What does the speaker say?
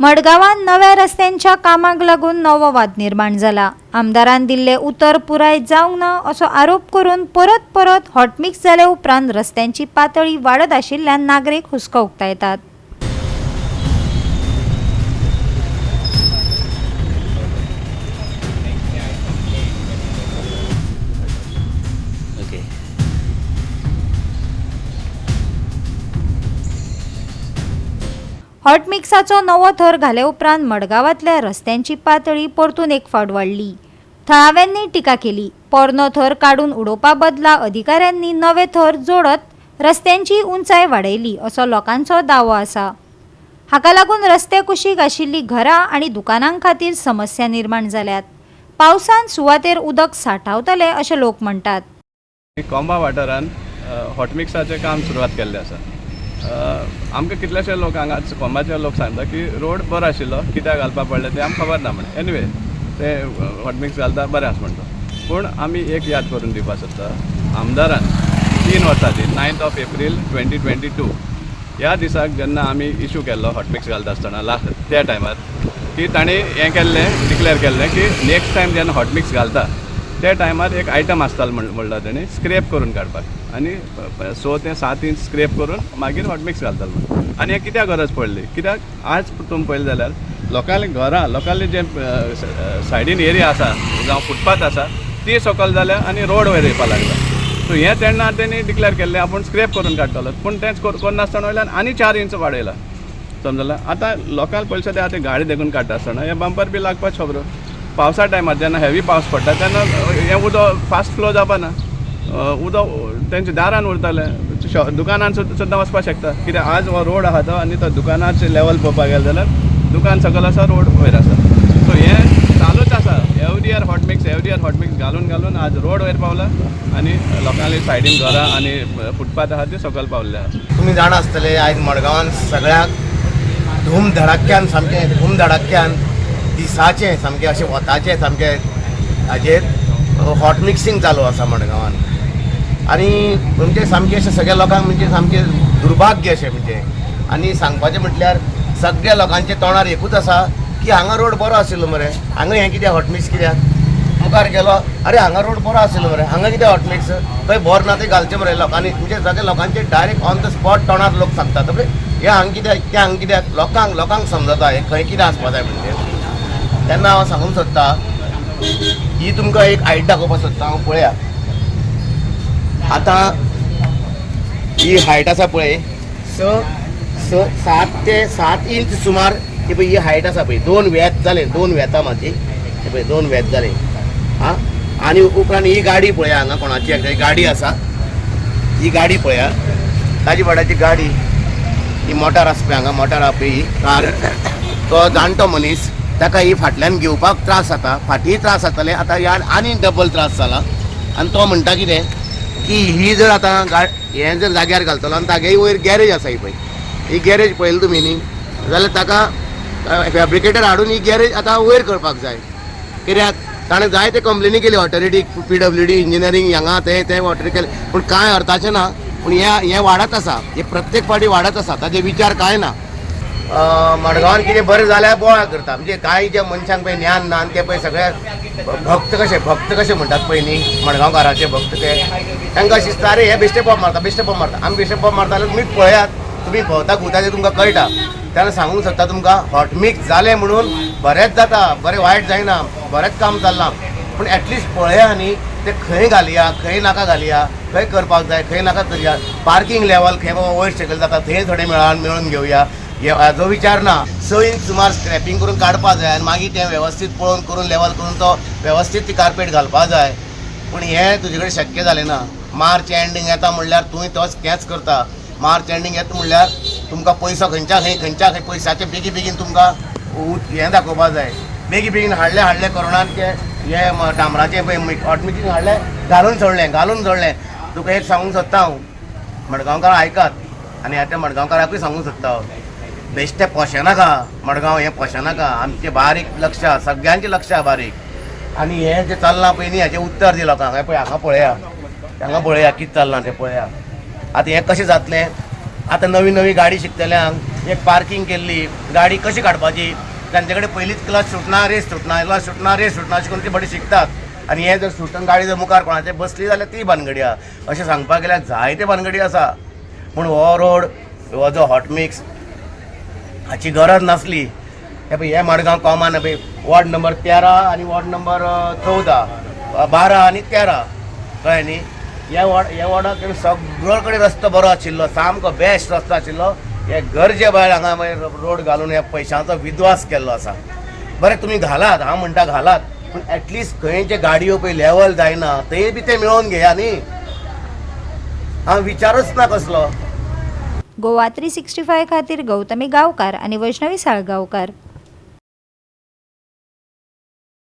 मडगावात नव्या रस्त्यांच्या कामाक लागून नवो वाद निर्माण जाला। आमदारान दिल्ले उतर पुराय जावंक ना असो आरोप करून परत परत हॉटमिक्स जाले उपरांत रस्त्यांची पातळी वाडत आशिल्ल्यान नागरीक हुस्को उक्तायतात। हॉटमिक्साचो नवो थर घाले उपरांत मडगावातल्या रस्त्यांची पातळी परतून एक फावट वाडली। थळाव्यांनी टिका केली। पोरनो थर काडून उडोवपा बदला अधिकाऱ्यांनी नवे थर जोडत रस्त्यांची उंचाय वाडयली असो लोकांचो दावो आसा। हाका लागून रस्ते कुशीक आशिल्ली घरां आनी दुकानां खातीर समस्या निर्माण जाल्यात। पावसान सुवातेर उदक साठवतले अशें लोक म्हणटात। कोंबा वाठारान हॉटमिक्साचें काम सुरवात केल्लें आसा। आमकां कितलेशे लोक हांगा कोंबाचे लोक सांगता की रोड बरो आशिल्लो, कित्याक घालपाक पडलें तें आमकां खबर ना म्हणून। एनिवे ते हॉटमिक्स घालता बरें आसा म्हणटा, पूण आमी एक याद करून दिवपाक सोदता, आमदारान 3 वर्सांची 9 एप्रील 2022 ह्या दिसाक जेन्ना आमी इशू केल्लो हॉटमिक्स घालता आसतना लास्ट त्या टायमार की ताणें हें केल्लें, डिक्लेअर केल्लें की नेक्स्ट टायम जेन्ना हॉटमिक्स घालता त्या टायमार एक आयटम आसतालो म्हणला ताणें स्क्रेप करून काडपाक, आनी 6 ते 7 इंच स्क्रेप करून मागीर हॉटमिक्स घालतालो म्हणून। आनी हें कित्याक गरज पडली, कित्याक आज तुमी पळयलें जाल्यार लोकांली घरां, लोकांली जे सायडीन एरिया आसा जावं फुटपाथ आसा ती सकयल जाल्या आनी रोड वयर येवपाक लागला। सो हें तेन्ना तेणी डिक्लेअर केल्लें आपूण स्क्रेप करून काडटलो, पूण तेंच करनासतना वयल्यान आनी 4 इंच वाडयला। समजला? आतां लोकांक पयलीं ते आतां गाडी देखून काडटा आसतना हे बंपर बी लागपाक खबरो। पावसा टायमार जेन्ना हेवी पावस पडटा तेन्ना हें उदक फास्ट फ्लो जावपाना, उदक तेंच्या दारान उरतालें, दुकानान सुद्दां वचपाक शकता। कित्याक आज हो रोड आहा तो आनी तो दुकानाचें लेवल पळोवपाक गेले जाल्यार दुकान सकयल आसा, रोड वयर आसा। सो हें चालूच आसा, एवरी इयर हॉटमिक्स घालून आज रोड वयर पावला आनी लोकांली सायडीन घरां आनी फुटपाथ आहा ती सकयल पावल्ले आहा। तुमी जाणा आसतले आयज मडगांवान सगळ्याक धूमधडाक्यान दिसाचें सामकें अशें वताचें सामकें हाजेर हॉटमिक्सिंग चालू आसा मडगांवान। आनी म्हणजे सामकें अशें सगळ्या लोकांक म्हणजे सामकें दुर्भाग्य अशें म्हणजे। आनी सांगपाचें म्हटल्यार सगळ्या लोकांच्या तोंडार एकूच आसा की हांगा रोड बरो आशिल्लो मरे, हांगा हें कित्याक हॉटमिक्स कित्याक? मुखार गेलो, अरे हांगा रोड बरो आशिल्लो मरे, हांगा कित्याक हॉटमिक्स? खंय बोर ना तें घालचें मरे लोकांनी, म्हणजे सगळ्या लोकांचे डायरेक्ट ऑन द स्पॉट तोंडार लोक सांगतात म्हणजे हें हांगा कित्याक, तें हांगा कित्याक, लोकांक समजता हें खंय कितें आसपा जाय म्हणजे। तेन्ना हांव सांगूंक सोदता, ही तुमकां एक हायट दाखोवपाक सोदता हांव। पळया आतां ही हायट आसा पळय, 7 ते 7 इंच सुमार ही पळय ही हायट आसा पळय, 2 वेत जाले, 2 वेतां म्हाजी हे पळय 2 वेत जाले आं। आनी उपरांत ही गाडी पळया, हांगा कोणाची गाडी आसा, ही गाडी पळया, ताजी भाड्याची गाडी, ही मोटार आसा पळय, हांगा मोटार आसा पळय ही कार, तो जाणटो मनीस, ताका ही फाटल्यान घेवपाक त्रास जाता, फाटीय त्रास जाताले, आतां ह्या आनी डबल त्रास जाला। आनी तो म्हणटा कितें की ही जर आतां हें जर जाग्यार घालतलो आनी तागे वयर गॅरेज आसा ही पळय, ही गॅरेज पळयली तुमी न्ही जाल्यार ताका फॅब्रिकेटर हाडून ही गॅरेज आतां वयर करपाक जाय। कित्याक ताणें जाय ते कंप्लेनी केली ऑथॉरिटी, PWD इंजिनियरींग हांगा तें ऑथॉरिटी केलें, पूण कांय अर्थाचें ना। पूण हें वाडत आसा, हे प्रत्येक फावटी वाडत आसा, ताजे विचार कांय ना। मडगांवान कितें बरें जाल्यार बोवाळ करता, म्हणजे कांय जे मनशांक पळय ज्ञान ना ते पळय सगळे भक्त कशे म्हणटात पळय न्ही मडगांवकाराचे भक्त, ते तांकां दिसता अरे हे बेश्टे पॉप मारता आमी बेश्टे पॉप मारता जाल्यार तुमीच पळयात, तुमी भोंवता घुंवता तें तुमकां कळटा। तेन्ना सांगूंक सोदता तुमकां हॉटमिक्स जालें म्हणून बरेंच जाता, बरें वायट जायना, बरेंच काम चल्लां, पूण एटलिस्ट पळया न्ही ते खंय घालया, खंय नाका घालया, खंय करपाक जाय, खंय नाका करया। पार्किंग लेवल खंय बाबा वयर सकयल जाता थंय थोडे मेळून घेवया, हाजो विचार ना। 6 इंच सुमार स्क्रॅपिंग करून काडपा जाय आनी मागीर तें वेवस्थीत पळोवन करून लेवल करून तो वेवस्थीत ती कार्पेट घालपा जाय, पूण हें तुजे कडेन शक्य जालें ना। मार्च एंडींग येता म्हणल्यार तुवें तेंच करता, मार्च एंडींग येता म्हणल्यार तुमकां पयसो खंयच्या खंय पयशाचे बेगीन तुमकां हें दाखोवपा जाय। बेगीन हाडले कोरोनान ते हें डांबराचें पळय हॉटमिक्सिंग हाडलें, घालून सोडलें। तुका एक सांगूंक सोदता हांव, मडगांवकार आयकात आनी ह्या मडगांवकाराकूय सांगूंक सोदता हांव, बेश्टे पोशनाका मडगांव, हें पोशनाका, आमचें बारीक लक्ष आहा, सगळ्यांचें लक्ष आहा बारीक। आनी हें जें चल्लां पळय न्ही हाचें उत्तर दी लोकांक। हें पळय हांगा पळया कितें चल्लां तें पळया। आतां हें कशें जातलें? आतां नवी गाडी शिकतल्यांक एक पार्किंग केल्ली गाडी कशी काडपाची तांचे कडेन पयलींच क्लच सुटना रेस सुटना क्लच सुटना रेस सुटना अशें करून ती बडी शिकतात आनी हे जर सुटून गाडी जर मुखार कोणाचे बसली जाल्यार ती भानगडी आहा अशें सांगपाक गेल्यार जायते भानगडी आसा पूण हो रोड हो जो हॉट मिक्स हाची गरज नासली हे पळय हे मडगांव कॉमन पळय वॉर्ड नंबर 13 आनी वॉर्ड नंबर 14 12 आनी 13 कळ्ळें न्ही ह्या वॉर्डाक सगळो कडेन रस्तो बरो आशिल्लो सामको बेस्ट रस्तो आशिल्लो हे गरजे भायर हांगा मागीर रोड घालून ह्या पयशांचो विद्वास केल्लो आसा बरें तुमी घालात हांव म्हणटा घालात पूण एटलिस्ट खंय जे गाडयो पळय लेवल जायना थंय बी ते मेळोवन घेया न्ही हांव विचारूच ना कसलो गोवा 365 खातीर गौतमी गांवकार आनी वैष्णवी साळगांवकार.